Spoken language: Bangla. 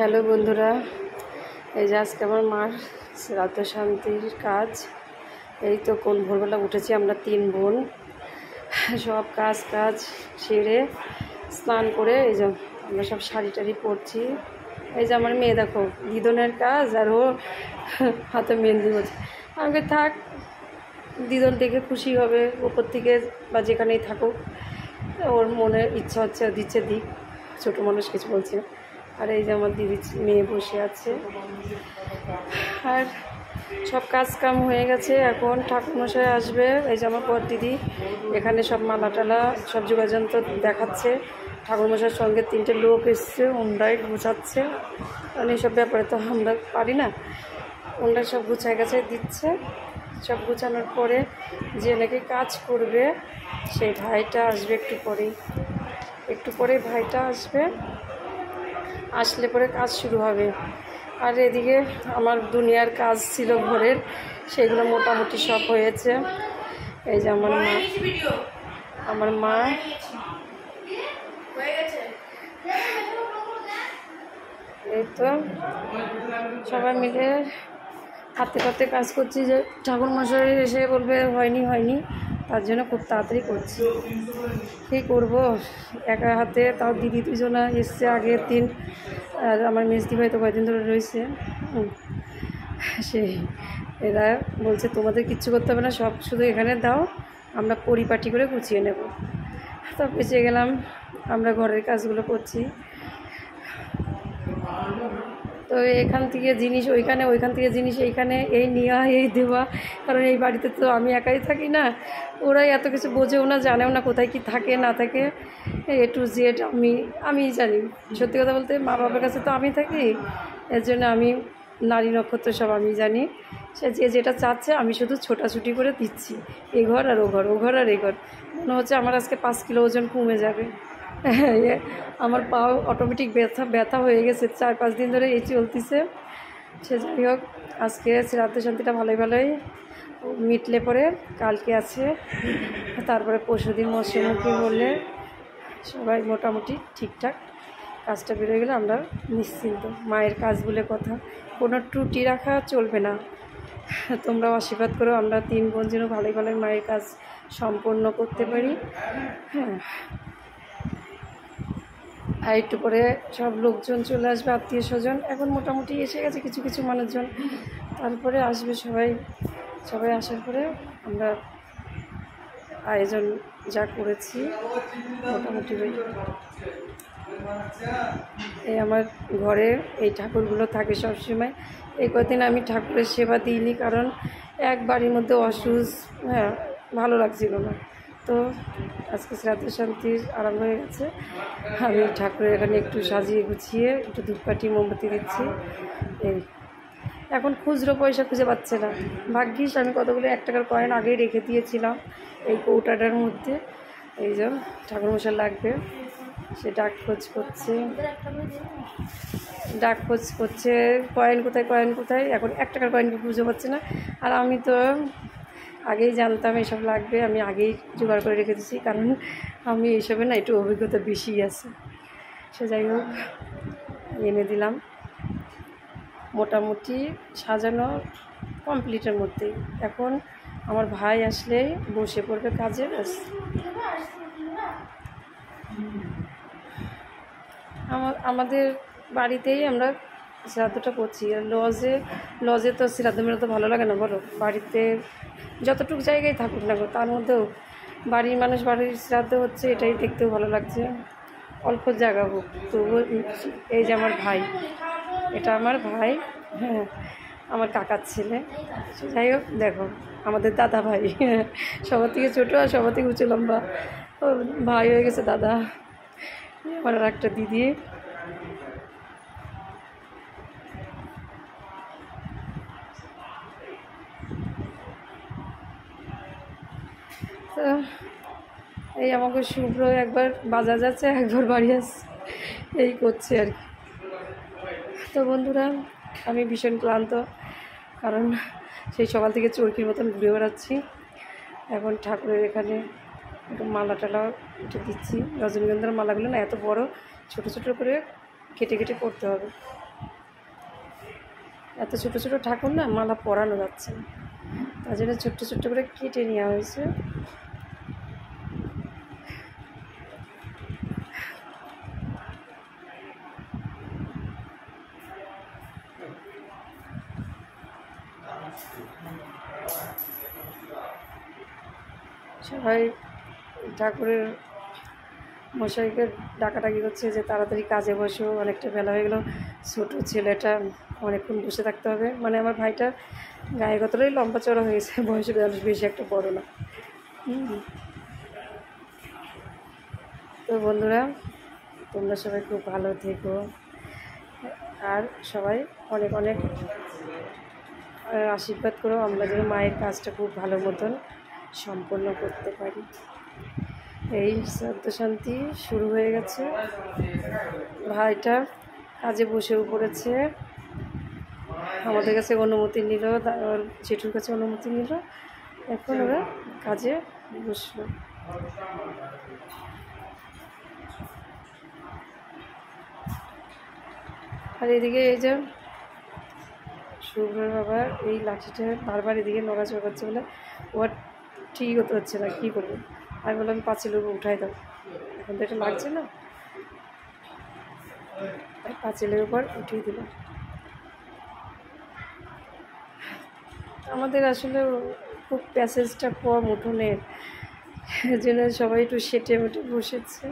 হ্যালো বন্ধুরা, এই যে আজকে আমার মার শ্রাদ্ধ শান্তির কাজ। এই তো কোন ভোরবেলা উঠেছি আমরা 3 বোন, সব কাজ সেরে স্নান করে এই যে আমরা সব শাড়ি টাড়ি পরছি। এই যে আমার মেয়ে দেখো দিদনের কাজ, আর ও হাতে মেহেন্দি হচ্ছে। আমাকে থাক, দিদন দেখে খুশি হবে ওপর থেকে বা যেখানেই থাকুক, ওর মনে ইচ্ছা হচ্ছে দিচ্ছে দিক, ছোটো মানুষ কিছু বলছে না। আর এই যে আমার দিদি মেয়ে বসে আছে, আর সব কাজ কাম হয়ে গেছে। এখন ঠাকুরমশাই আসবে। এই যে আমার পর দিদি এখানে সব মালা টালা সব যোগাযন্ত্র দেখাচ্ছে। ঠাকুরমশাইয়ের সঙ্গে 3টে লোক এসছে, ওনারাই গুছাচ্ছে, কারণ এইসব ব্যাপারে তো আমরা পারি না। ওনারা সব গুছায় গাছায় দিচ্ছে। সব গুছানোর পরে যে নাকি কাজ করবে সেই ভাইটা আসবে একটু পরেই ভাইটা আসবে। আসলে পরে কাজ শুরু হবে। আর এদিকে আমার দুনিয়ার কাজ ছিল ঘরের, সেগুলো মোটামুটি সব হয়েছে। এই যে আমার মা এই তো সবাই মিলে হাতে পাতে কাজ করছি। যে ঠাকুরমশাই এসে বলবে হয়নি, তার জন্য খুব তাড়াতাড়ি করছি। কী করবো একা হাতে, তাও দিদি দুজনা এসছে আগের দিন, আর আমার মেজদি ভাই তো কয়েকদিন ধরে রয়েছে। সেই এরা বলছে তোমাদের কিচ্ছু করতে হবে না, সব শুধু এখানে দাও, আমরা পরিপাটি করে গুছিয়ে নেব। তো বেঁচে গেলাম, আমরা ঘরের কাজগুলো করছি। তো এখান থেকে জিনিস ওইখানে, ওইখান থেকে জিনিস এইখানে, এই নেওয়া এই দেওয়া, কারণ এই বাড়িতে তো আমি একাই থাকি না, ওরাই এত কিছু বোঝেও না, জানেও না কোথায় কি থাকে না থাকে। A to Z আমি জানি। সত্যি কথা বলতে মা বাবার কাছে তো আমি থাকি, এর জন্য আমি নারী নক্ষত্র সব আমি জানি। সে যে যেটা চাচ্ছে আমি শুধু ছোটাছুটি করে দিচ্ছি, এই ঘর আর ও ঘর আর এই ঘর। মনে হচ্ছে আমার আজকে 5 কিলো ওজন কমে যাবে। আমার পাও অটোমেটিক ব্যথা হয়ে গেছে, 4-5 দিন ধরে এই চলতেছে। সে যাই হোক, আজকে শ্রাদ্ধ শান্তিটা ভালোই মিটলে পরে কালকে আছে, তারপরে পরশুদিন মৎস্যমুখী বললে সবাই মোটামুটি ঠিকঠাক কাজটা বেরোয় গেলে আমরা নিশ্চিন্ত। মায়ের কাজ বলে কথা, কোনো ত্রুটি রাখা চলবে না। তোমরাও আশীর্বাদ করো আমরা 3 বোন যেন ভালোই মায়ের কাজ সম্পন্ন করতে পারি। হ্যাঁ, আর একটু পরে সব লোকজন চলে আসবে, আত্মীয় স্বজন এখন মোটামুটি এসে গেছে কিছু মানুষজন। তারপরে আসবে সবাই আসার পরে আমরা আয়োজন যা করেছি মোটামুটি। এই আমার ঘরে এই ঠাকুরগুলো থাকে সবসময়। এই কদিন আমি ঠাকুরের সেবা দিইনি, কারণ এক বাড়ির মধ্যে অসুস্থ, হ্যাঁ ভালো লাগছিল না। তো আজকে শ্রাদ্ধ শান্তির আরম্ভ হয়ে গেছে। আমি ঠাকুরের এখানে একটু সাজিয়ে গুছিয়ে একটু ধূপকাঠি মোমবাতি দিচ্ছি। এই এখন খুচরো পয়সা খুঁজে পাচ্ছে না, ভাগ্যিস আমি কতগুলো 1 টাকার কয়েন আগেই রেখে দিয়েছিলাম এই কৌটাটার মধ্যে। এই যে ঠাকুরমশাই লাগবে, সে ডাক খোঁজ করছে কয়েন কোথায়। এখন 1 টাকার কয়েন খুঁজে পাচ্ছে না। আর আমি তো আগেই জানতাম এসব লাগবে, আমি আগেই জোগাড় করে রেখে দিচ্ছি, কারণ আমি এইসবে না একটু অভিজ্ঞতা বেশি আছে। সে যাই হোক, এনে দিলাম। মোটামুটি সাজানো কমপ্লিটের মধ্যেই। এখন আমার ভাই আসলেই বসে পড়বে কাজে। আমাদের বাড়িতেই আমরা শ্রাদ্ধটা করছি। আর লজে তো শ্রাদ্ধ মেলা তো ভালো লাগে না বলো, বাড়িতে যতটুকু জায়গায় থাকুক না, তার মধ্যেও বাড়ির মানুষ বাড়ির শ্রাদ্ধ হচ্ছে, এটাই দেখতেও ভালো লাগছে। অল্প জায়গা হোক তবু। এই যে আমার ভাই, এটা আমার ভাই, হ্যাঁ আমার কাকার ছেলে। যাই হোক দেখো আমাদের দাদা ভাই, সবার থেকে ছোটো আর সবার থেকে উঁচু লম্বা, ও ভাই হয়ে গেছে দাদা। আমার আর একটা দিদি। তো এই আমাকে শুভ্র একবার বাজার যাচ্ছে, একবার বাড়ি আসছে, এই করছে আর কি। তো বন্ধুরা, আমি ভীষণ ক্লান্ত, কারণ সেই সকাল থেকে চরকির মতন ঘুরে বেড়াচ্ছি। এখন ঠাকুরের এখানে একটু মালা টালা একটু দিচ্ছি। রজনীগন্ধার মালাগুলো না এত বড়, ছোটো করে কেটে করতে হবে। এত ছোট ছোট ঠাকুর না, মালা পরানো যাচ্ছে না, তার জন্য ছোট্ট ছোট্ট করে কেটে নেওয়া হয়েছে। সবাই ঠাকুরের মশাইকে ডাকাডাকি করছে যে তাড়াতাড়ি কাজে বসো, অনেকটা বেলা হয়ে গেলো, ছোটো ছেলেটা অনেকক্ষণ বসে থাকতে হবে। মানে আমার ভাইটা গায়ে কতটাই লম্বা চড়া হয়েছে, বয়সে বেশি একটা বড় না। তো বন্ধুরা, তোমরা সবাই খুব ভালো থেকো, আর সবাই অনেক অনেক আশীর্বাদ করো, আমরা যেন মায়ের কাজটা খুব ভালো মতন সম্পন্ন করতে পারি। এই শ্রাদ্ধ শান্তি শুরু হয়ে গেছে, ভাইটা কাজে বসেও পড়েছে, আমাদের কাছে অনুমতি নিল, ওর জেঠুর কাছে অনুমতি নিল, এখন ওরা কাজে বসলো। আর এদিকে এই যে শুভ্রর বাবা এই লাঠিটা বারবার এদিকে নড়াচড়া করছে বলে ওর ঠিক হতে হচ্ছে না, কী করবো। আমি বললাম পাঁচিলের উপর উঠাই দাও, এখন তো এটা লাগছে না, তাই পাঁচিলের উপর উঠিয়ে দিল। আমাদের আসলে খুব প্যাসেজটা কম উঠোনের, জন্য সবাই একটু সেটে মেটে বসেছে।